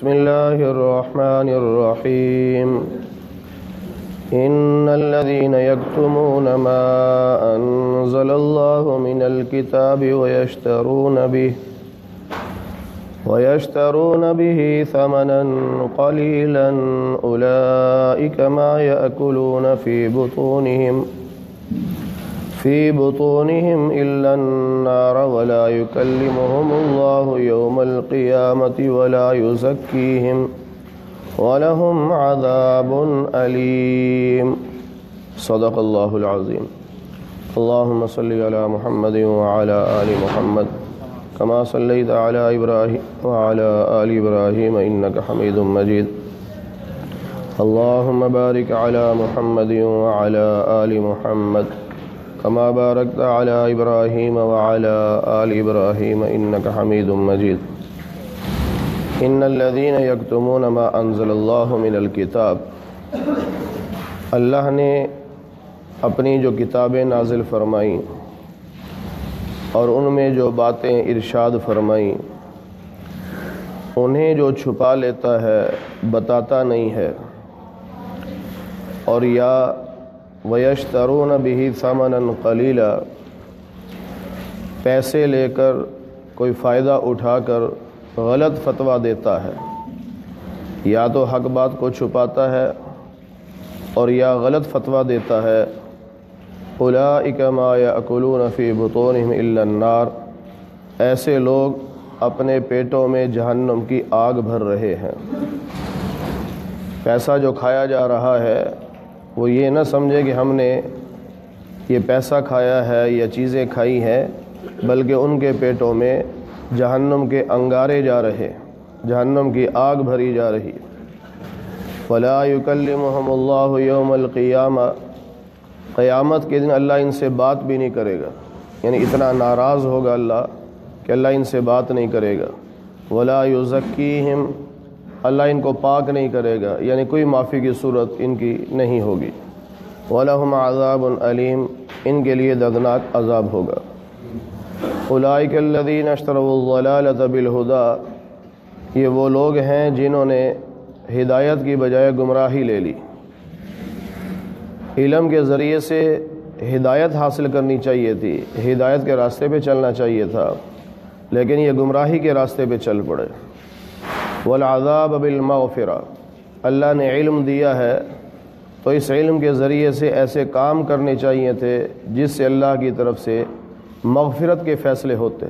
بسم الله الرحمن الرحيم إن الذين يكتمون ما أنزل الله من الكتاب ويشترون به ثمنا قليلا أولئك ما يأكلون في بطونهم إلا النار ولا يكلمهم الله يوم القيامة ولا يزكيهم ولهم عذاب أليم صدق الله العظيم اللهم صل على محمد وعلى آل محمد كما صليت على إبراهيم وعلى آل إبراهيم إنك حميد مجيد اللهم بارك على محمد وعلى آل محمد كما باركت على إبراهيم وعلى آل إبراهيم إنك حميد مجيد إن الذين يكتمون ما أنزل الله من الكتاب اللہ نے اپنی جو کتابیں نازل فرمائیں اور ان میں جو باتیں ارشاد فرمائیں انہیں جو چھپا لیتا ہے بتاتا نہیں ہے، اور یا وَيَشْتَرُونَ بِهِ ثَمَنًا قَلِيلًا پیسے لے کر کوئی فائدہ اٹھا کر غلط فتویٰ دیتا ہے، یا تو حق بات کو چھپاتا ہے اور یا غلط فتویٰ دیتا ہے۔ أُولَئِكَ مَا يَأْكُلُونَ فِي بُطُونِهِمْ إِلَّا النَّارَ ایسے لوگ اپنے پیٹوں میں جہنم کی آگ بھر رہے ہیں۔ پیسہ جو کھایا جا رہا ہے وہ یہ نہ سمجھے کہ ہم نے یہ پیسہ کھایا ہے یا چیزیں کھائی ہیں، بلکہ ان کے پیٹوں میں جہنم کے انگارے جا رہے، جہنم کی آگ بھری جا رہی۔ وَلَا يُكَلِّمُهُمُ اللَّهُ يَوْمَ الْقِيَامَةِ قیامت کے دن اللہ ان سے بات بھی نہیں کرے گا، یعنی اتنا ناراض ہوگا اللہ کہ اللہ ان سے بات نہیں کرے گا۔ وَلَا يُزَكِّيهِمْ اللہ ان کو پاک نہیں کرے گا، یعنی کوئی معافی کی صورت ان کی نہیں ہوگی۔ وَلَهُمْ عَذَابٌ أَلِيمٌ ان کے لیے دردناک عذاب ہوگا۔ أُولَئِكَ الَّذِينَ اشْتَرَوُا الضَّلَالَةَ بِالْهُدَىٰ یہ وہ لوگ ہیں جنہوں نے ہدایت کی بجائے گمراہی لے لی۔ علم کے ذریعے سے ہدایت حاصل کرنی چاہیے تھی، ہدایت کے راستے پہ چلنا چاہیے تھا، لیکن یہ گمراہی کے راستے پہ چل پڑے۔ والعذاب بالمغفرہ اللہ نے علم دیا ہے تو اس علم کے ذریعے سے ایسے کام کرنے چاہیے تھے جس سے اللہ کی طرف سے مغفرت کے فیصلے ہوتے،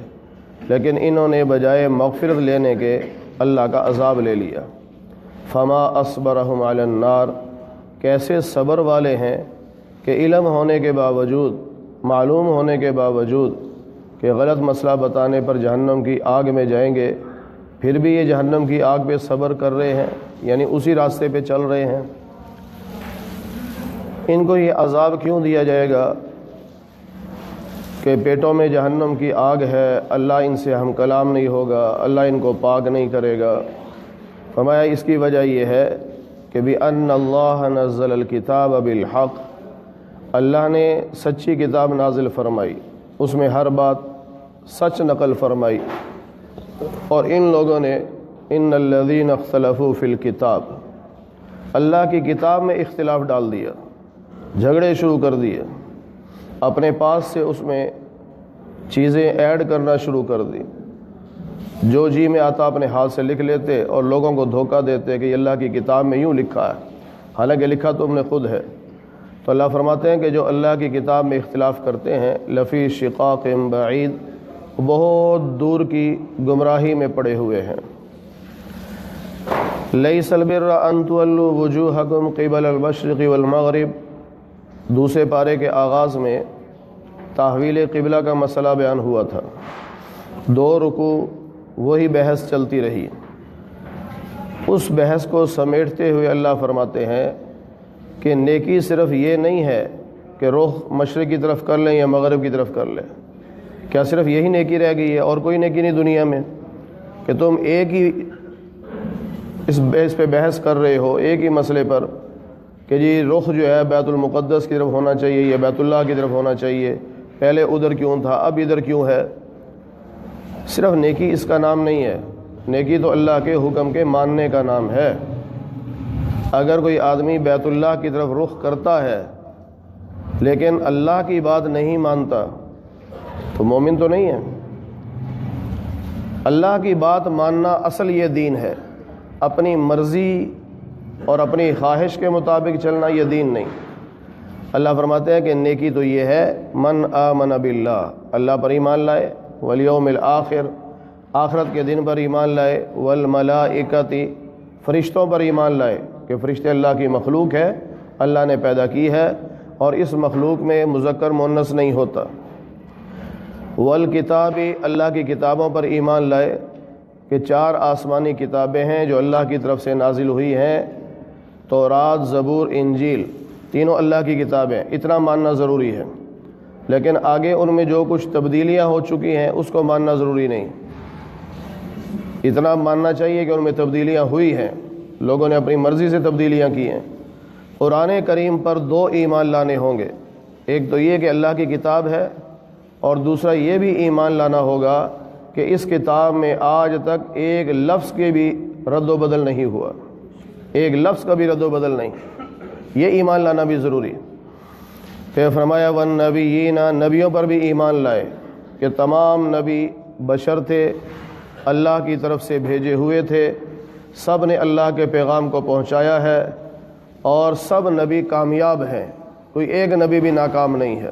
لیکن انہوں نے بجائے مغفرت لینے کے اللہ کا عذاب لے لیا۔ فما اصبرہم علی النار کیسے صبر والے ہیں کہ علم ہونے کے باوجود، معلوم ہونے کے باوجود کہ غلط مسئلہ بتانے پر جہنم کی آگ میں جائیں گے، پھر بھی یہ جہنم کی آگ پہ صبر کر رہے ہیں، یعنی اسی راستے پہ چل رہے ہیں۔ ان کو یہ عذاب کیوں دیا جائے گا کہ پیٹوں میں جہنم کی آگ ہے، اللہ ان سے ہم کلام نہیں ہوگا، اللہ ان کو پاک نہیں کرے گا؟ فرمایا اس کی وجہ یہ ہے کہ بِأَنَّ اللَّهَ نَزَّلَ الْكِتَابَ بِالْحَقِّ اللہ نے سچی کتاب نازل فرمائی، اس میں ہر بات سچ نقل فرمائی، اور ان لوگوں نے ان الذین اختلفوا فی الکتاب اللہ کی کتاب میں اختلاف ڈال دیا، جھگڑے شروع کر دیے، اپنے پاس سے اس میں چیزیں ایڈ کرنا شروع کر دی، جو جی میں آتا اپنے ہاتھ سے لکھ لیتے اور لوگوں کو دھوکہ دیتے کہ یہ اللہ کی کتاب میں یوں لکھا ہے، حالانکہ لکھا تم نے خود ہے۔ تو اللہ فرماتے ہیں کہ جو اللہ کی کتاب میں اختلاف کرتے ہیں لفی شقاق بعید بہت دور کی گمراہی میں پڑے ہوئے ہیں۔ لیس البر ان تولوا وجوہکم قبل المشرق والمغرب دوسرے پارے کے آغاز میں تحویل قبلہ کا مسئلہ بیان ہوا تھا، 2 رکوع وہی بحث چلتی رہی۔ اس بحث کو سمیٹتے ہوئے اللہ فرماتے ہیں کہ نیکی صرف یہ نہیں ہے کہ رخ مشرق کی طرف کر لیں یا مغرب کی طرف کر لیں، کیا صرف یہی نیکی رہ گئی ہے اور کوئی نیکی نہیں دنیا میں کہ تم ایک ہی اس پہ بحث کر رہے ہو، ایک ہی مسئلے پر کہ جی رخ جو ہے بیت المقدس کی طرف ہونا چاہیے یا بیت اللہ کی طرف ہونا چاہیے، پہلے ادھر کیوں تھا اب ادھر کیوں ہے؟ صرف نیکی اس کا نام نہیں ہے، نیکی تو اللہ کے حکم کے ماننے کا نام ہے۔ اگر کوئی آدمی بیت اللہ کی طرف رخ کرتا ہے لیکن اللہ کی بات نہیں مانتا تو مومن تو نہیں ہے۔ اللہ کی بات ماننا اصل یہ دین ہے، اپنی مرضی اور اپنی خواہش کے مطابق چلنا یہ دین نہیں۔ اللہ فرماتے ہیں کہ نیکی تو یہ ہے من آمن باللہ، اللہ پر ایمان لائے، والیوم الآخر، آخرت کے دن پر ایمان لائے، والملائکۃ، فرشتوں پر ایمان لائے کہ فرشتے اللہ کی مخلوق ہے، اللہ نے پیدا کی ہے اور اس مخلوق میں مذکر مؤنث نہیں ہوتا، والکتاب، اللہ کی کتابوں پر ایمان لائے کہ 4 آسمانی کتابیں ہیں جو اللہ کی طرف سے نازل ہوئی ہیں، تورات، زبور، انجیل، تینوں اللہ کی کتابیں، اتنا ماننا ضروری ہے۔ لیکن آگے ان میں جو کچھ تبدیلیاں ہو چکی ہیں اس کو ماننا ضروری نہیں، اتنا ماننا چاہیے کہ ان میں تبدیلیاں ہوئی ہیں، لوگوں نے اپنی مرضی سے تبدیلیاں کی ہیں۔ قرآن کریم پر 2 ایمان لانے ہوں گے، ایک تو یہ کہ اللہ کی کتاب ہے، اور دوسرا یہ بھی ایمان لانا ہوگا کہ اس کتاب میں آج تک ایک لفظ کے بھی رد و بدل نہیں ہوا، ایک لفظ کا بھی رد و بدل نہیں، یہ ایمان لانا بھی ضروری ہے۔ پھر فرمایا والنبیین، نبیوں پر بھی ایمان لائے کہ تمام نبی بشر تھے، اللہ کی طرف سے بھیجے ہوئے تھے، سب نے اللہ کے پیغام کو پہنچایا ہے اور سب نبی کامیاب ہیں، کوئی ایک نبی بھی ناکام نہیں ہے۔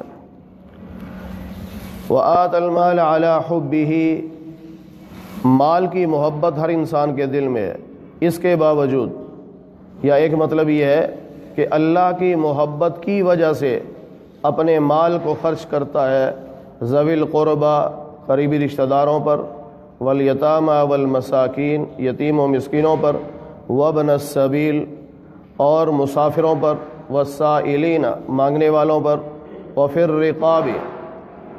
وآت المال علی حبہ، مال کی محبت ہر انسان کے دل میں ہے، اس کے باوجود، یا ایک مطلب یہ ہے کہ اللہ کی محبت کی وجہ سے اپنے مال کو خرچ کرتا ہے ذوی القربہ، قریبی رشتہ داروں پر، والیتامى والمساکین، یتیم و مسکینوں پر، وابن السبیل، اور مسافروں پر، والسائلین، مانگنے والوں پر، وفی الرقاب،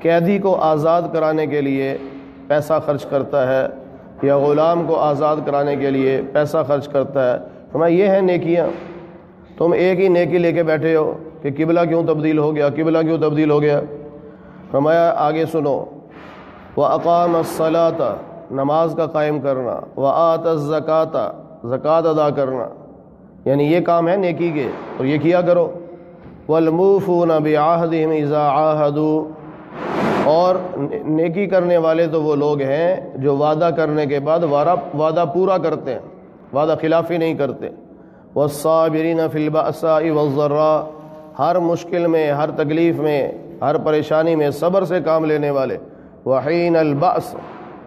قیدی کو آزاد کرانے کے لیے پیسہ خرچ کرتا ہے، یا غلام کو آزاد کرانے کے لیے پیسہ خرچ کرتا ہے۔ فرمایا یہ ہیں نیکیاں۔ تم ایک ہی نیکی لے کے بیٹھے ہو کہ قبلہ کیوں تبدیل ہو گیا، قبلہ کیوں تبدیل ہو گیا۔ فرمایا آگے سنو، وَأَقَامَ الصَّلَاةَ، نماز کا قائم کرنا، وَآتَ الزَّكَاةَ، زکوٰۃ ادا کرنا، یعنی یہ کام ہے نیکی کے اور یہ کیا کرو۔ وَالْمُوفُونَ بِعَهْدِهِمْ إِذَا عَاهَدُوا، اور نیکی کرنے والے تو وہ لوگ ہیں جو وعدہ کرنے کے بعد وعدہ پورا کرتے ہیں، وعدہ خلافی نہیں کرتے۔ وَالصَّابِرِينَ فِي الْبَأْسَاءِ وَالضَّرَّاءِ، ہر مشکل میں، ہر تکلیف میں، ہر پریشانی میں صبر سے کام لینے والے۔ وحین البأس،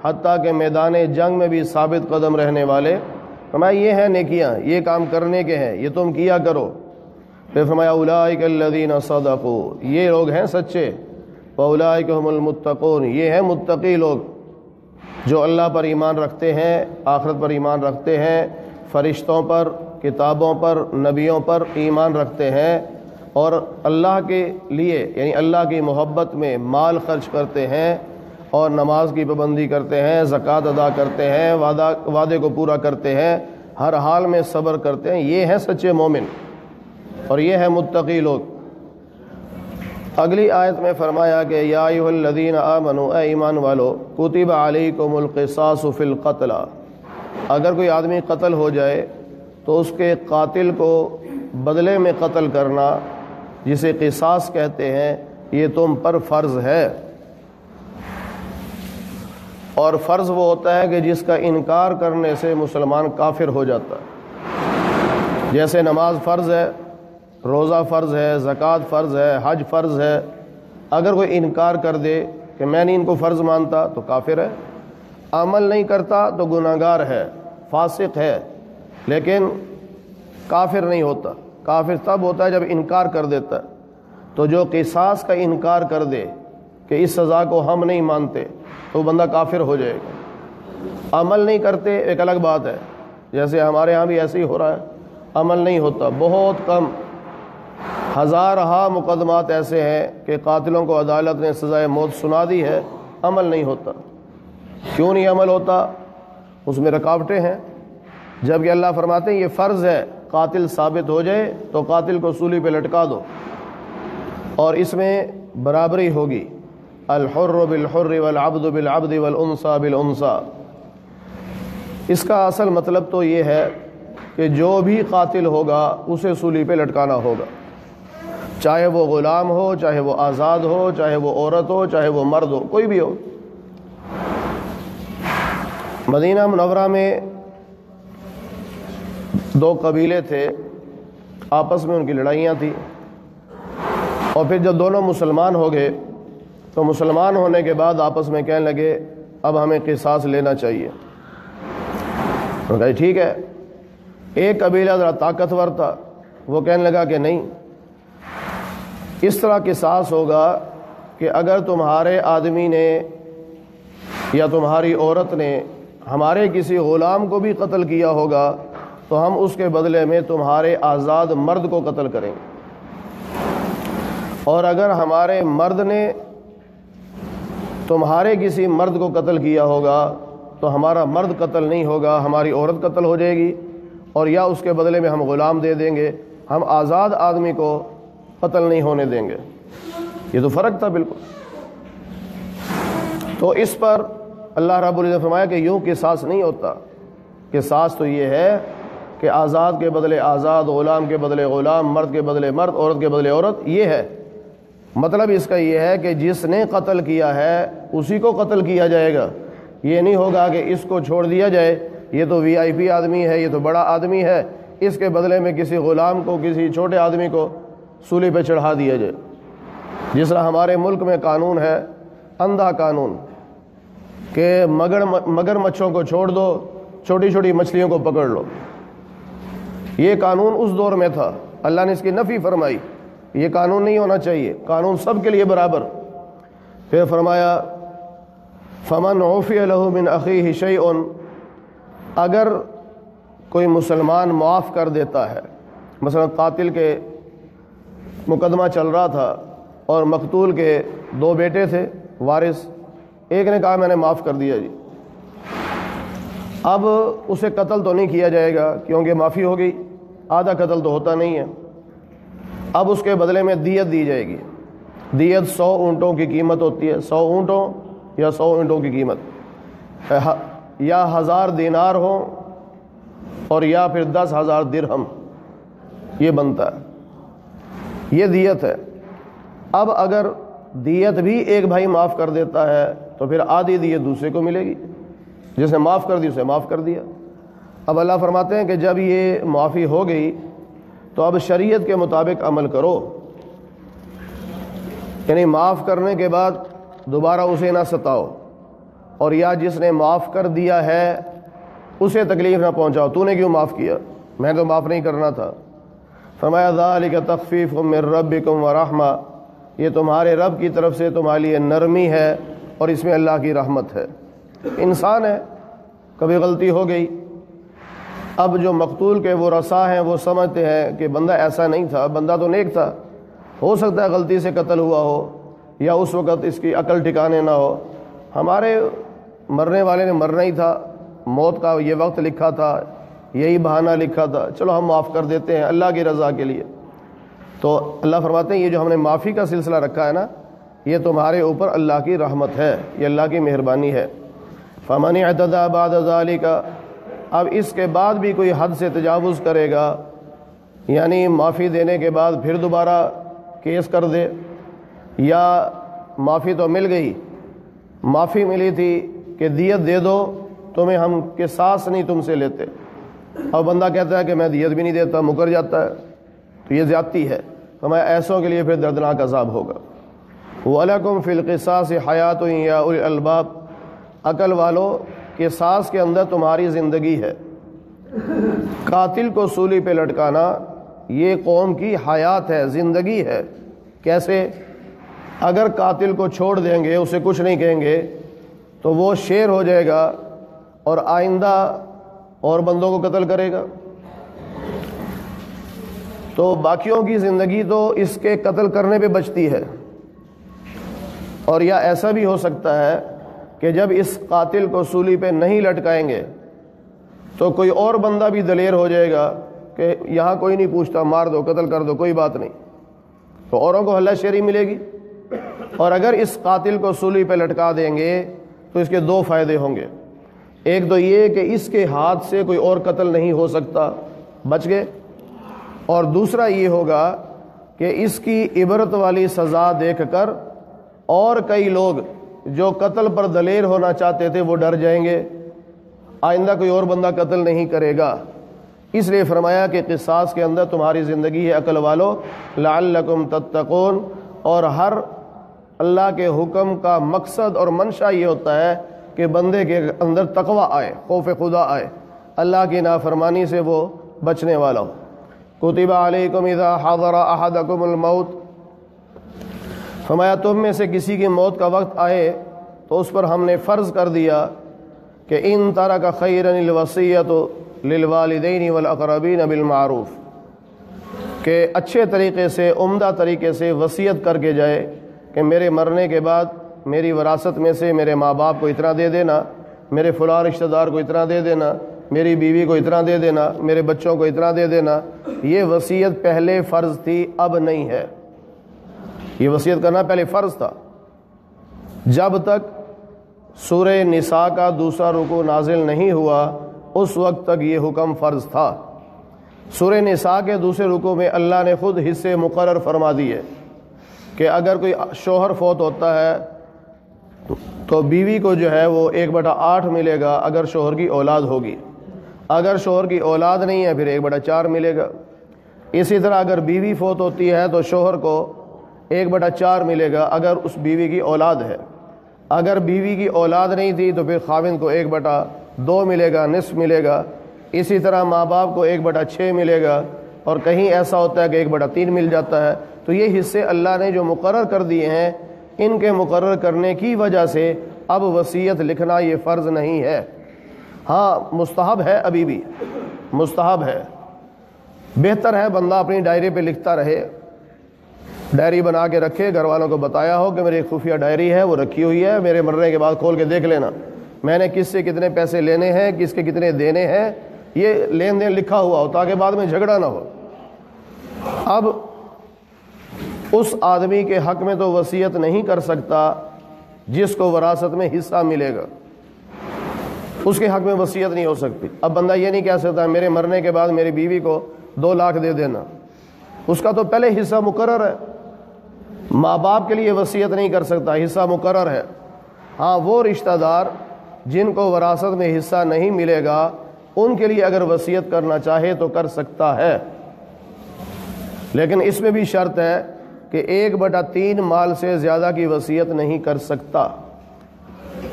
حتیٰ کہ میدان جنگ میں بھی ثابت قدم رہنے والے۔ فرمایا یہ ہیں نیکیاں، یہ کام کرنے کے ہیں، یہ تم کیا کرو۔ پھر فرمایا اولئک الذین صدقوا، یہ لوگ ہیں سچے، واولئک هم المتقون، یہ ہیں متقی لوگ جو اللہ پر ایمان رکھتے ہیں، آخرت پر ایمان رکھتے ہیں، فرشتوں پر، کتابوں پر، نبیوں پر ایمان رکھتے ہیں، اور اللہ کے لیے یعنی اللہ کی محبت میں مال خرچ کرتے ہیں، اور نماز کی پابندی کرتے ہیں، زکوٰۃ ادا کرتے ہیں، وعدے کو پورا کرتے ہیں، ہر حال میں صبر کرتے ہیں، یہ ہیں سچے مومن اور یہ ہیں متقی لوگ۔ اگلی آیت میں فرمایا کہ یا ایھا الذین آمنوا، اے ایمان والو، کتب علیکم القصاص فی القتل، اگر کوئی آدمی قتل ہو جائے تو اس کے قاتل کو بدلے میں قتل کرنا، جسے قصاص کہتے ہیں، یہ تم پر فرض ہے۔ اور فرض وہ ہوتا ہے کہ جس کا انکار کرنے سے مسلمان کافر ہو جاتا ہے، جیسے نماز فرض ہے، روزہ فرض ہے، زکوٰۃ فرض ہے، حج فرض ہے، اگر کوئی انکار کر دے کہ میں نہیں ان کو فرض مانتا تو کافر ہے، عمل نہیں کرتا تو گناہگار ہے، فاسق ہے، لیکن کافر نہیں ہوتا۔ کافر تب ہوتا ہے جب انکار کر دیتا ہے۔ تو جو قصاص کا انکار کر دے کہ اس سزا کو ہم نہیں مانتے تو بندہ کافر ہو جائے گا۔ عمل نہیں کرتے ایک الگ بات ہے، جیسے ہمارے ہاں بھی ایسے ہی ہو رہا ہے، عمل نہیں ہوتا، بہت کم، ہزارہا مقدمات ایسے ہیں کہ قاتلوں کو عدالت نے سزائے موت سنا دی ہے، عمل نہیں ہوتا۔ کیوں نہیں عمل ہوتا؟ اس میں رکاوٹیں ہیں، جبکہ اللہ فرماتے ہیں یہ فرض ہے، قاتل ثابت ہو جائے تو قاتل کو سولی پہ لٹکا دو، اور اس میں برابری ہوگی، الحر بالحر والعبد بالعبد والانثى بالانثى۔ اس کا اصل مطلب تو یہ ہے کہ جو بھی قاتل ہوگا اسے سولی پہ لٹکانا ہوگا، چاہے وہ غلام ہو، چاہے وہ آزاد ہو، چاہے وہ عورت ہو، چاہے وہ مرد ہو، کوئی بھی ہو۔ مدینہ منورہ میں دو قبیلے تھے، آپس میں ان کی لڑائیاں تھیں، اور پھر جب دونوں مسلمان ہو گئے تو مسلمان ہونے کے بعد آپس میں کہنے لگے اب ہمیں قصاص لینا چاہیے۔ انہوں نے کہا ٹھیک ہے۔ ایک قبیلہ ذرا طاقتور تھا، وہ کہنے لگا کہ نہیں، اس طرح قصاص ہوگا کہ اگر تمہارے آدمی نے یا تمہاری عورت نے ہمارے کسی غلام کو بھی قتل کیا ہوگا تو ہم اس کے بدلے میں تمہارے آزاد مرد کو قتل کریں گے، اور اگر ہمارے مرد نے تمہارے کسی مرد کو قتل کیا ہوگا تو ہمارا مرد قتل نہیں ہوگا، ہماری عورت قتل ہو جائے گی، اور یا اس کے بدلے میں ہم غلام دے دیں گے، ہم آزاد آدمی کو قتل نہیں ہونے دیں گے۔ یہ تو فرق تھا بالکل۔ تو اس پر اللہ رب العزت نے فرمایا کہ یوں قصاص نہیں ہوتا، قصاص تو یہ ہے کہ آزاد کے بدلے آزاد، غلام کے بدلے غلام، مرد کے بدلے مرد، عورت کے بدلے عورت۔ یہ ہے مطلب اس کا، یہ ہے کہ جس نے قتل کیا ہے اسی کو قتل کیا جائے گا۔ یہ نہیں ہوگا کہ اس کو چھوڑ دیا جائے، یہ تو وی آئی پی آدمی ہے، یہ تو بڑا آدمی ہے، اس کے بدلے میں کسی غلام کو، کسی چھوٹے آدمی کو سولی پہ چڑھا دیا جائے۔ جس طرح ہمارے ملک میں قانون ہے، اندھا قانون، کہ مگر مچھوں کو چھوڑ دو، چھوٹی چھوٹی مچھلیوں کو پکڑ لو۔ یہ قانون اس دور میں تھا، اللہ نے اس کی نفی فرمائی، یہ قانون نہیں ہونا چاہیے، قانون سب کے لیے برابر۔ پھر فرمایا فمن عفی لہ من اخیہ شیء، اگر کوئی مسلمان معاف کر دیتا ہے، مثلا قاتل کے مقدمہ چل رہا تھا اور مقتول کے دو بیٹے تھے وارث، ایک نے کہا میں نے معاف کر دیا جی، اب اسے قتل تو نہیں کیا جائے گا کیونکہ معافی ہو گئی، آدھا قتل تو ہوتا نہیں ہے، اب اس کے بدلے میں دیت دی جائے گی۔ دیت 100 اونٹوں کی قیمت ہوتی ہے، 100 اونٹوں یا 100 اونٹوں کی قیمت، یا 1000 دینار ہو اور یا پھر 10,000 درہم، یہ بنتا ہے، یہ دیت ہے۔ اب اگر دیت بھی ایک بھائی معاف کر دیتا ہے تو پھر آدھی دیت دوسرے کو ملے گی، جس نے معاف کر دی اسے معاف کر دیا۔ اب اللہ فرماتے ہیں کہ جب یہ معافی ہو گئی تو اب شریعت کے مطابق عمل کرو، یعنی معاف کرنے کے بعد دوبارہ اسے نہ ستاؤ، اور یا جس نے معاف کر دیا ہے اسے تکلیف نہ پہنچاؤ، تو نے کیوں معاف کیا، میں تو معاف نہیں کرنا تھا۔ فرمایا ذالک تخفیف من ربکم ورحمہ، یہ تمہارے رب کی طرف سے تمہارے لیے نرمی ہے اور اس میں اللہ کی رحمت ہے۔ انسان ہے، کبھی غلطی ہو گئی، اب جو مقتول کے وہ رسا ہیں وہ سمجھتے ہیں کہ بندہ ایسا نہیں تھا، بندہ تو نیک تھا، ہو سکتا ہے غلطی سے قتل ہوا ہو یا اس وقت اس کی عقل ٹھکانے نہ ہو، ہمارے مرنے والے نے مرنا ہی تھا، موت کا یہ وقت لکھا تھا، یہی بہانہ لکھا تھا، چلو ہم معاف کر دیتے ہیں اللہ کی رضا کے لیے۔ تو اللہ فرماتے ہیں یہ جو ہم نے معافی کا سلسلہ رکھا ہے نا، یہ تمہارے اوپر اللہ کی رحمت ہے، یہ اللہ کی مہربانی ہے۔ فمن اعتدی بعد ذالک، اب اس کے بعد بھی کوئی حد سے تجاوز کرے گا، یعنی معافی دینے کے بعد پھر دوبارہ کیس کر دے، یا معافی تو مل گئی، معافی ملی تھی کہ دیت دے دو تمہیں، ہم قصاص نہیں تم سے لیتے، اور بندہ کہتا ہے کہ میں دیت بھی نہیں دیتا، مکر جاتا ہے، تو یہ زیادتی ہے۔ فرمایا ایسوں کے لیے پھر دردناک عذاب ہوگا۔ وَلَكُمْ فِي الْقِصَاصِ حَيَاةٌ يَا أُولِي الْأَلْبَابِ، عقل والو قصاص کے اندر تمہاری زندگی ہے۔ قاتل کو سولی پہ لٹکانا یہ قوم کی حیات ہے، زندگی ہے۔ کیسے؟ اگر قاتل کو چھوڑ دیں گے، اسے کچھ نہیں کہیں گے، تو وہ شیر ہو جائے گا اور آئندہ اور بندوں کو قتل کرے گا، تو باقیوں کی زندگی تو اس کے قتل کرنے پہ بچتی ہے۔ اور یا ایسا بھی ہو سکتا ہے کہ جب اس قاتل کو سولی پہ نہیں لٹکائیں گے تو کوئی اور بندہ بھی دلیر ہو جائے گا کہ یہاں کوئی نہیں پوچھتا، مار دو، قتل کر دو، کوئی بات نہیں، تو اوروں کو ہلہ شیری ملے گی۔ اور اگر اس قاتل کو سولی پہ لٹکا دیں گے تو اس کے دو فائدے ہوں گے۔ ایک تو یہ کہ اس کے ہاتھ سے کوئی اور قتل نہیں ہو سکتا، بچ گئے، اور دوسرا یہ ہوگا کہ اس کی عبرت والی سزا دیکھ کر اور کئی لوگ جو قتل پر دلیر ہونا چاہتے تھے وہ ڈر جائیں گے، آئندہ کوئی اور بندہ قتل نہیں کرے گا۔ اس لیے فرمایا کہ قصاص کے اندر تمہاری زندگی ہے عقل والو، لعلکم تتقون، اور ہر اللہ کے حکم کا مقصد اور منشا یہ ہوتا ہے کہ بندے کے اندر تقوی آئے، خوف خدا آئے، اللہ کی نافرمانی سے وہ بچنے والا ہو۔ کتب علیکم اذا حضر احدکم الموت، فرمایا تم میں سے کسی کی موت کا وقت آئے تو اس پر ہم نے فرض کر دیا کہ ان ترک خیرا الوصیۃ للوالدین والاقربین بالمعروف، کہ اچھے طریقے سے، عمدہ طریقے سے وصیت کر کے جائے کہ میرے مرنے کے بعد میری وراثت میں سے میرے ماں باپ کو اتنا دے دینا، میرے فلاں رشتہ دار کو اتنا دے دینا، میری بیوی کو اتنا دے دینا، میرے بچوں کو اتنا دے دینا۔ یہ وصیت پہلے فرض تھی، اب نہیں ہے۔ یہ وصیت کرنا پہلے فرض تھا، جب تک سورہ نساء کا دوسرا رکوع نازل نہیں ہوا اس وقت تک یہ حکم فرض تھا۔ سورہ نساء کے دوسرے رکوع میں اللہ نے خود حصے مقرر فرما دیے کہ اگر کوئی شوہر فوت ہوتا ہے تو بیوی کو جو ہے وہ 1/8 ملے گا اگر شوہر کی اولاد ہوگی، اگر شوہر کی اولاد نہیں ہے پھر 1/4 ملے گا۔ اسی طرح اگر بیوی فوت ہوتی ہے تو شوہر کو 1/4 ملے گا اگر اس بیوی کی اولاد ہے، اگر بیوی کی اولاد نہیں تھی تو پھر خاوند کو 1/2 ملے گا، نصف ملے گا۔ اسی طرح ماں باپ کو 1/6 ملے گا، اور کہیں ایسا ہوتا ہے کہ 1/3 مل جاتا ہے۔ تو یہ حصے اللہ نے جو مقرر کر دیے ہیں، ان کے مقرر کرنے کی وجہ سے اب وصیت لکھنا یہ فرض نہیں ہے، ہاں مستحب ہے، ابھی بھی مستحب ہے۔ بہتر ہے بندہ اپنی ڈائری پہ لکھتا رہے، ڈائری بنا کے رکھے، گھر والوں کو بتایا ہو کہ میری ایک خفیہ ڈائری ہے، وہ رکھی ہوئی ہے، میرے مرنے کے بعد کھول کے دیکھ لینا میں نے کس سے کتنے پیسے لینے ہیں، کس کے کتنے دینے ہیں، یہ لین دین لکھا ہوا ہو تاکہ بعد میں جھگڑا نہ ہو۔ اب اس آدمی کے حق میں تو وصیت نہیں کر سکتا جس کو وراثت میں حصہ ملے گا، اس کے حق میں وصیت نہیں ہو سکتی۔ اب بندہ یہ نہیں کہہ سکتا میرے مرنے کے بعد میری بیوی کو 2 لاکھ دے دینا، اس کا تو پہلے حصہ مقرر ہے۔ ماں باپ کے لیے وصیت نہیں کر سکتا، حصہ مقرر ہے۔ ہاں وہ رشتہ دار جن کو وراثت میں حصہ نہیں ملے گا ان کے لیے اگر وصیت کرنا چاہے تو کر سکتا ہے، لیکن اس میں بھی شرط ہے کہ 1/3 مال سے زیادہ کی وصیت نہیں کر سکتا،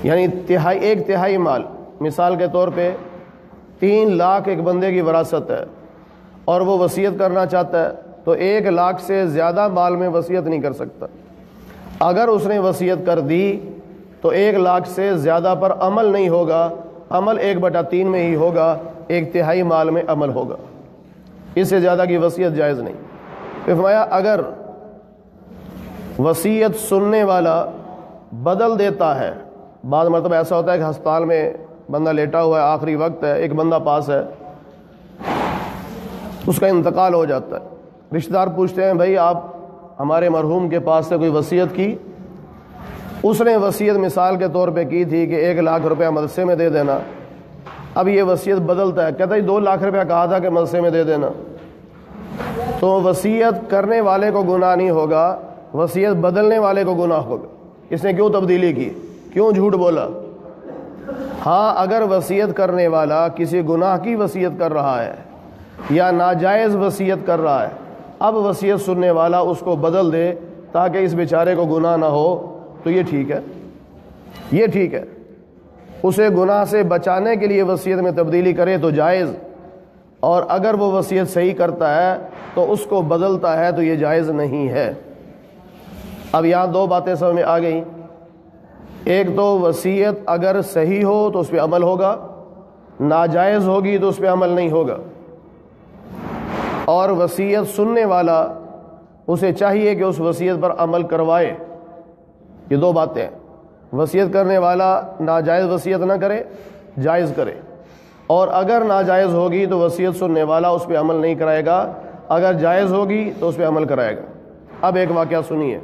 یعنی 1/3 مال۔ مثال کے طور پہ 3 لاکھ ایک بندے کی وراثت ہے اور وہ وصیت کرنا چاہتا ہے تو 1 لاکھ سے زیادہ مال میں وصیت نہیں کر سکتا۔ اگر اس نے وصیت کر دی تو 1 لاکھ سے زیادہ پر عمل نہیں ہوگا، عمل 1/3 میں ہی ہوگا، 1/3 مال میں عمل ہوگا، اس سے زیادہ کی وصیت جائز نہیں۔ پھر فرمایا اگر وصیت سننے والا بدل دیتا ہے، بعض مرتبہ ایسا ہوتا ہے کہ ہسپتال میں بندہ لیٹا ہوا ہے، آخری وقت ہے، ایک بندہ پاس ہے، اس کا انتقال ہو جاتا ہے، رشتہ دار پوچھتے ہیں بھائی آپ ہمارے مرحوم کے پاس سے کوئی وصیت کی؟ اس نے وصیت مثال کے طور پہ کی تھی کہ 1 لاکھ روپیہ مدرسے میں دے دینا، اب یہ وصیت بدلتا ہے، کہتا ہے 2 لاکھ روپیہ کہا تھا کہ مدرسے میں دے دینا، تو وصیت کرنے والے کو گناہ نہیں ہوگا، وصیت بدلنے والے کو گناہ ہوگا۔ اس نے کیوں تبدیلی کی، کیوں جھوٹ بولا؟ ہاں اگر وصیت کرنے والا کسی گناہ کی وصیت کر رہا ہے یا ناجائز وصیت کر رہا ہے، اب وصیت سننے والا اس کو بدل دے تاکہ اس بیچارے کو گناہ نہ ہو تو یہ ٹھیک ہے، یہ ٹھیک ہے۔ اسے گناہ سے بچانے کے لیے وصیت میں تبدیلی کرے تو جائز، اور اگر وہ وصیت صحیح کرتا ہے تو اس کو بدلتا ہے تو یہ جائز نہیں ہے۔ اب یہاں 2 باتیں سمجھ میں آ گئیں، ایک تو وصیت اگر صحیح ہو تو اس پہ عمل ہوگا، ناجائز ہوگی تو اس پہ عمل نہیں ہوگا، اور وصیت سننے والا اسے چاہیے کہ اس وصیت پر عمل کروائے۔ یہ 2 باتیں ہیں، وصیت کرنے والا ناجائز وصیت نہ کرے، جائز کرے، اور اگر ناجائز ہوگی تو وصیت سننے والا اس پہ عمل نہیں کرائے گا، اگر جائز ہوگی تو اس پہ عمل کرائے گا۔ اب ایک واقعہ سنیے،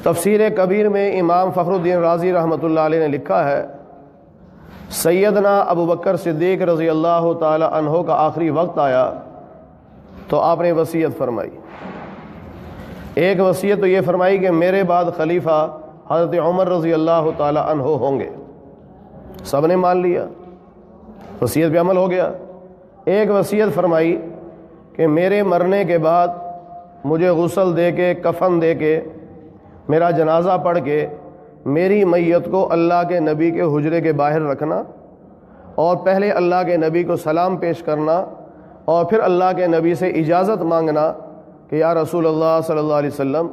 تفسیر کبیر میں امام فخر الدین رازی رحمۃ اللہ علیہ نے لکھا ہے سیدنا ابو بکر صدیق رضی اللہ تعالی عنہ کا آخری وقت آیا تو آپ نے وصیت فرمائی. ایک وصیت تو یہ فرمائی کہ میرے بعد خلیفہ حضرت عمر رضی اللہ تعالی عنہ ہوں گے. سب نے مان لیا, وصیت پہ عمل ہو گیا. ایک وصیت فرمائی کہ میرے مرنے کے بعد مجھے غسل دے کے, کفن دے کے, میرا جنازہ پڑھ کے میری میت کو اللہ کے نبی کے حجرے کے باہر رکھنا اور پہلے اللہ کے نبی کو سلام پیش کرنا اور پھر اللہ کے نبی سے اجازت مانگنا کہ یا رسول اللہ صلی اللہ علیہ وسلم,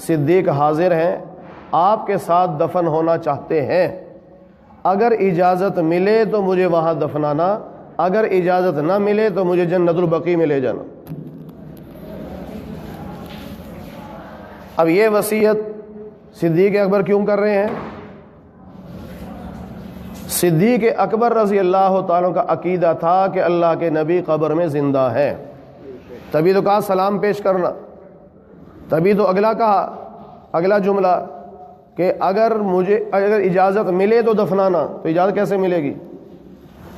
صدیق حاضر ہیں, آپ کے ساتھ دفن ہونا چاہتے ہیں, اگر اجازت ملے تو مجھے وہاں دفنانا, اگر اجازت نہ ملے تو مجھے جنت البقیع میں لے جانا. اب یہ وصیت صدیق اکبر کیوں کر رہے ہیں؟ صدیق اکبر رضی اللہ تعالیٰ کا عقیدہ تھا کہ اللہ کے نبی قبر میں زندہ ہیں, تبھی تو کہا سلام پیش کرنا, تبھی تو اگلا جملہ کہ اگر اجازت ملے تو دفنانا. تو اجازت کیسے ملے گی؟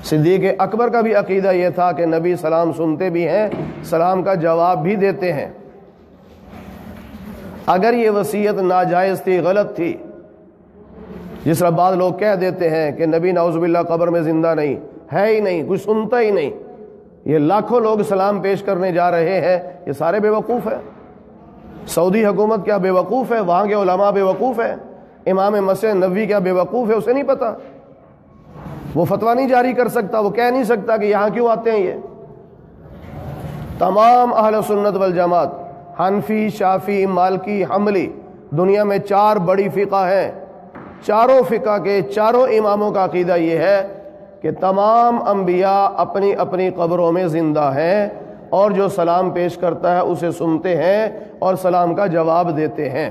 صدیق اکبر کا بھی عقیدہ یہ تھا کہ نبی سلام سنتے بھی ہیں, سلام کا جواب بھی دیتے ہیں. اگر یہ وصیت ناجائز تھی, غلط تھی, جس طرح بعض لوگ کہہ دیتے ہیں کہ نبی نعوذ باللہ قبر میں زندہ نہیں ہے, ہی نہیں, کچھ سنتا ہی نہیں, یہ لاکھوں لوگ سلام پیش کرنے جا رہے ہیں, یہ سارے بے وقوف ہیں. سعودی حکومت کیا بے وقوف ہے, وہاں کے علماء بے وقوف ہیں, امام مسجد نبوی کیا بے وقوف ہے, اسے نہیں پتا, وہ فتویٰ نہیں جاری کر سکتا, وہ کہہ نہیں سکتا کہ یہاں کیوں آتے ہیں. یہ تمام اہل سنت والجماعت, حنفی, شافعی, مالکی, حنبلی, دنیا میں 4 بڑی فقہ ہیں, چاروں فقہ کے چاروں اماموں کا عقیدہ یہ ہے کہ تمام انبیاء اپنی اپنی قبروں میں زندہ ہیں اور جو سلام پیش کرتا ہے اسے سنتے ہیں اور سلام کا جواب دیتے ہیں.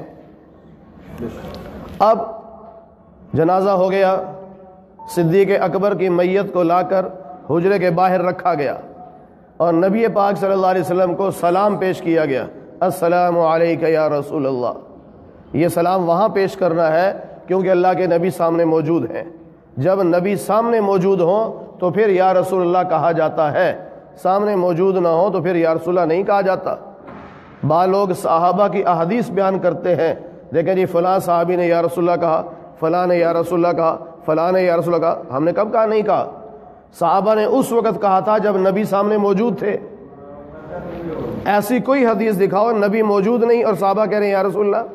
اب جنازہ ہو گیا, صدیق اکبر کی میت کو لا کر حجرے کے باہر رکھا گیا اور نبی پاک صلی اللہ علیہ وسلم کو سلام پیش کیا گیا, السلام علیک یا رسول اللہ. یہ سلام وہاں پیش کرنا ہے کیونکہ اللہ کے نبی سامنے موجود ہیں. جب نبی سامنے موجود ہوں تو پھر یا رسول اللہ کہا جاتا ہے, سامنے موجود نہ ہو تو پھر یا رسول اللہ نہیں کہا جاتا. بعض لوگ صحابہ کی احادیث بیان کرتے ہیں, دیکھیں جی فلاں صحابی نے یا رسول اللہ کہا, فلاں نے یا رسول اللہ کہا, فلاں نے یا رسول اللہ کہا. ہم نے کب کہا؟ نہیں کہا. صحابہ نے اس وقت کہا تھا جب نبی سامنے موجود تھے. ایسی کوئی حدیث دکھاؤ نبی موجود نہیں اور صحابہ کہہ رہے ہیں یا رسول اللہ.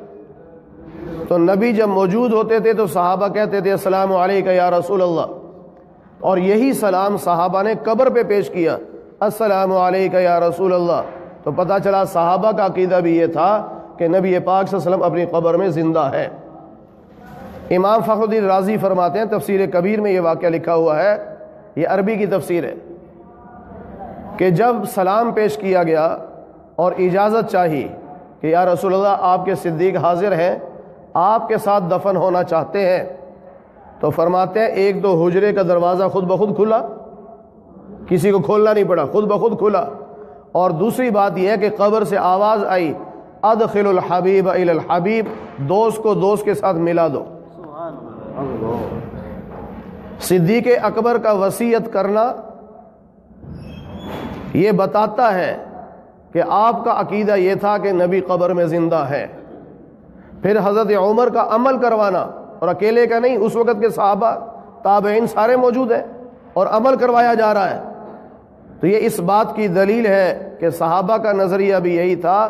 تو نبی جب موجود ہوتے تھے تو صحابہ کہتے تھے السلام علیکم یا رسول اللہ, اور یہی سلام صحابہ نے قبر پہ پیش کیا, السلام علیکم یا رسول اللہ. تو پتہ چلا صحابہ کا عقیدہ بھی یہ تھا کہ نبی پاک صلی اللہ علیہ وسلم اپنی قبر میں زندہ ہے. امام فخر الدین رازی فرماتے ہیں, تفسیر کبیر میں یہ واقعہ لکھا ہوا ہے, یہ عربی کی تفسیر ہے, کہ جب سلام پیش کیا گیا اور اجازت چاہی کہ یا رسول اللہ آپ کے صدیق حاضر ہیں, آپ کے ساتھ دفن ہونا چاہتے ہیں, تو فرماتے ہیں ایک تو حجرے کا دروازہ خود بخود کھلا, کسی کو کھولنا نہیں پڑا, خود بخود کھلا. اور دوسری بات یہ ہے کہ قبر سے آواز آئی, ادخل الحبیب الی الحبیب, دوست کو دوست کے ساتھ ملا دو. صدیق اکبر کا وصیت کرنا یہ بتاتا ہے کہ آپ کا عقیدہ یہ تھا کہ نبی قبر میں زندہ ہے. پھر حضرت عمر کا عمل کروانا, اور اکیلے کا نہیں, اس وقت کے صحابہ تابعین سارے موجود ہیں اور عمل کروایا جا رہا ہے. تو یہ اس بات کی دلیل ہے کہ صحابہ کا نظریہ بھی یہی تھا,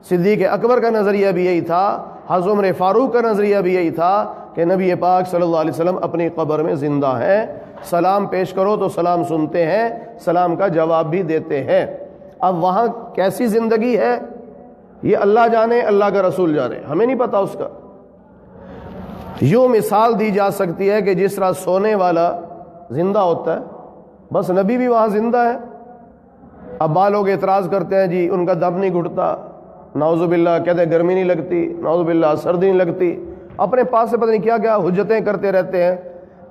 صدیق اکبر کا نظریہ بھی یہی تھا, حضرت عمر فاروق کا نظریہ بھی یہی تھا کہ نبی پاک صلی اللہ علیہ وسلم اپنی قبر میں زندہ ہیں, سلام پیش کرو تو سلام سنتے ہیں, سلام کا جواب بھی دیتے ہیں. اب وہاں کیسی زندگی ہے یہ اللہ جانے, اللہ کا رسول جانے, ہمیں نہیں پتا اس کا. یوں مثال دی جا سکتی ہے کہ جس طرح سونے والا زندہ ہوتا ہے, بس نبی بھی وہاں زندہ ہے. اب بعض لوگ اعتراض کرتے ہیں جی ان کا دم نہیں گھٹتا, نعوذ باللہ, کہتے ہیں گرمی نہیں لگتی, نعوذ باللہ سردی نہیں لگتی, اپنے پاس سے پتہ نہیں کیا کیا حجتیں کرتے رہتے ہیں.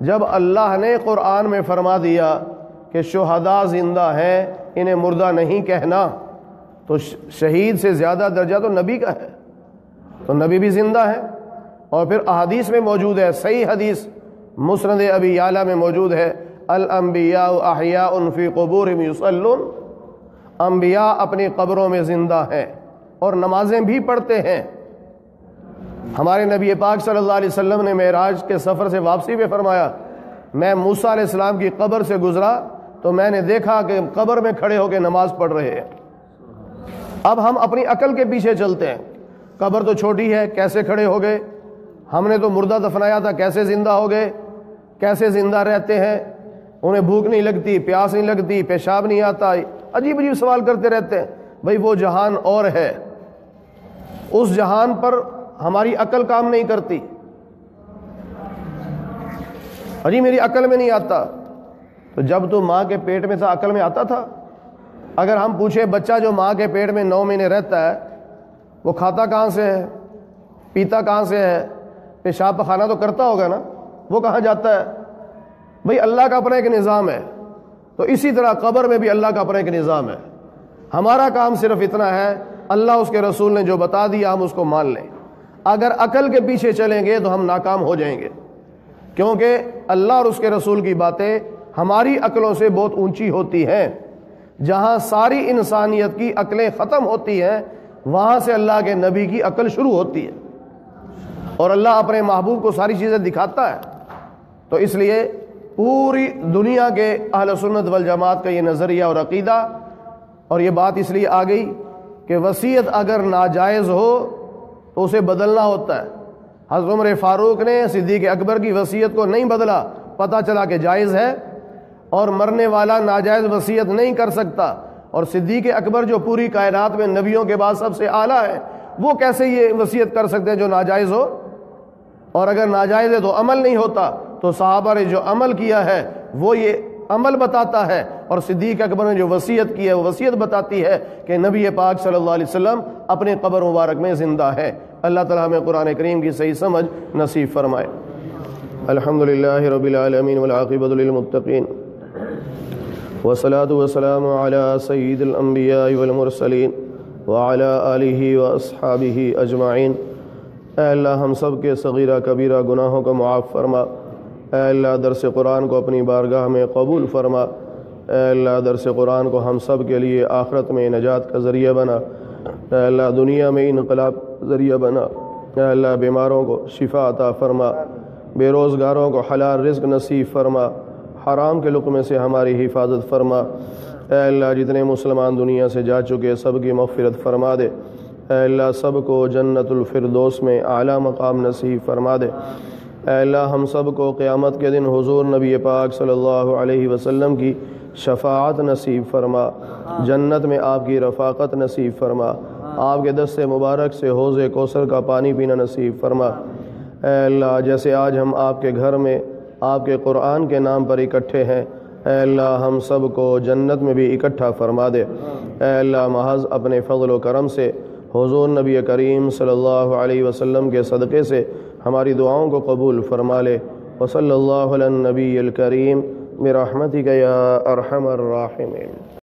جب اللہ نے قرآن میں فرما دیا کہ شہداء زندہ ہیں, انہیں مردہ نہیں کہنا, تو شہید سے زیادہ درجہ تو نبی کا ہے, تو نبی بھی زندہ ہے. اور پھر احادیث میں موجود ہے, صحیح حدیث مسند ابی یعلا میں موجود ہے، الانبیاء احیاء فی قبورہم یصلون، انبیاء اپنی قبروں میں زندہ ہیں اور نمازیں بھی پڑھتے ہیں۔ ہمارے نبی پاک صلی اللہ علیہ وسلم نے معراج کے سفر سے واپسی میں فرمایا، میں موسیٰ علیہ السلام کی قبر سے گزرا تو میں نے دیکھا کہ قبر میں کھڑے ہو کے نماز پڑھ رہے ہیں۔ اب ہم اپنی عقل کے پیچھے چلتے ہیں، قبر تو چھوٹی ہے، کیسے کھڑے ہو گئے؟ ہم نے تو مردہ دفنایا تھا، کیسے زندہ ہو گئے؟ کیسے زندہ رہتے ہیں؟ انہیں بھوک نہیں لگتی، پیاس نہیں لگتی، پیشاب نہیں آتا، عجیب عجیب سوال کرتے رہتے ہیں۔ بھائی وہ جہان اور ہے، اس جہان پر ہماری عقل کام نہیں کرتی۔ اجی میری عقل میں نہیں آتا، تو جب تو ماں کے پیٹ میں تھا عقل میں آتا تھا؟ اگر ہم پوچھیں بچہ جو ماں کے پیٹ میں 9 مہینے رہتا ہے وہ کھاتا کہاں سے ہے، پیتا کہاں سے ہے، پیشاب پخانہ تو کرتا ہوگا نا، وہ کہاں جاتا ہے؟ بھئی اللہ کا اپنا ایک نظام ہے، تو اسی طرح قبر میں بھی اللہ کا اپنا ایک نظام ہے۔ ہمارا کام صرف اتنا ہے، اللہ اس کے رسول نے جو بتا دیا ہم اس کو مان لیں۔ اگر عقل کے پیچھے چلیں گے تو ہم ناکام ہو جائیں گے، کیونکہ اللہ اور اس کے رسول کی باتیں ہماری عقلوں سے بہت اونچی ہوتی ہیں۔ جہاں ساری انسانیت کی عقلیں ختم ہوتی ہیں وہاں سے اللہ کے نبی کی عقل شروع ہوتی ہے، اور اللہ اپنے محبوب کو ساری چیزیں دکھاتا ہے۔ تو اس لیے پوری دنیا کے اہل سنت والجماعت کا یہ نظریہ اور عقیدہ، اور یہ بات اس لیے آ گئی کہ وصیت اگر ناجائز ہو تو اسے بدلنا ہوتا ہے۔ حضرت عمر فاروق نے صدیق اکبر کی وصیت کو نہیں بدلا، پتہ چلا کہ جائز ہے، اور مرنے والا ناجائز وصیت نہیں کر سکتا، اور صدیق اکبر جو پوری کائنات میں نبیوں کے بعد سب سے اعلیٰ ہے، وہ کیسے یہ وصیت کر سکتے ہیں جو ناجائز ہو؟ اور اگر ناجائز ہے تو عمل نہیں ہوتا، تو صحابہ نے جو عمل کیا ہے وہ یہ عمل بتاتا ہے، اور صدیق اکبر نے جو وصیت کی ہے وہ وصیت بتاتی ہے کہ نبی پاک صلی اللہ علیہ وسلم اپنے قبر مبارک میں زندہ ہے۔ اللہ تعالیٰ ہمیں قرآن کریم کی صحیح سمجھ نصیب فرمائے۔ الحمدللہ رب العالمین والعاقبۃ للمتقین، والصلاۃ والسلام علی سید الانبیاء والمرسلین وعلی آلہ واصحابہ اجمعین۔ اے اللہ ہم سب کے صغیرہ کبیرہ گناہوں کو معاف فرما۔ اے اللہ درس قرآن کو اپنی بارگاہ میں قبول فرما۔ اے اللہ درس قرآن کو ہم سب کے لیے آخرت میں نجات کا ذریعہ بنا۔ اے اللہ دنیا میں انقلاب ذریعہ بنا۔ اے اللہ بیماروں کو شفا عطا فرما، بے روزگاروں کو حلال رزق نصیب فرما، حرام کے لقمے سے ہماری حفاظت فرما۔ اے اللہ جتنے مسلمان دنیا سے جا چکے سب کی مغفرت فرما دے۔ اے اللہ سب کو جنت الفردوس میں اعلیٰ مقام نصیب فرما دے۔ اے اللہ ہم سب کو قیامت کے دن حضور نبی پاک صلی اللہ علیہ وسلم کی شفاعت نصیب فرما، جنت میں آپ کی رفاقت نصیب فرما، آپ کے دست مبارک سے حوض کوثر کا پانی پینا نصیب فرما۔ اے اللہ جیسے آج ہم آپ کے گھر میں آپ کے قرآن کے نام پر اکٹھے ہیں، اے اللہ ہم سب کو جنت میں بھی اکٹھا فرما دے۔ اے اللہ محض اپنے فضل و کرم سے حضور نبی کریم صلی اللہ علیہ وسلم کے صدقے سے ہماری دعاؤں کو قبول فرما لے۔ وصلی اللہ علی النبی الکریم برحمتک یا ارحم الراحمین۔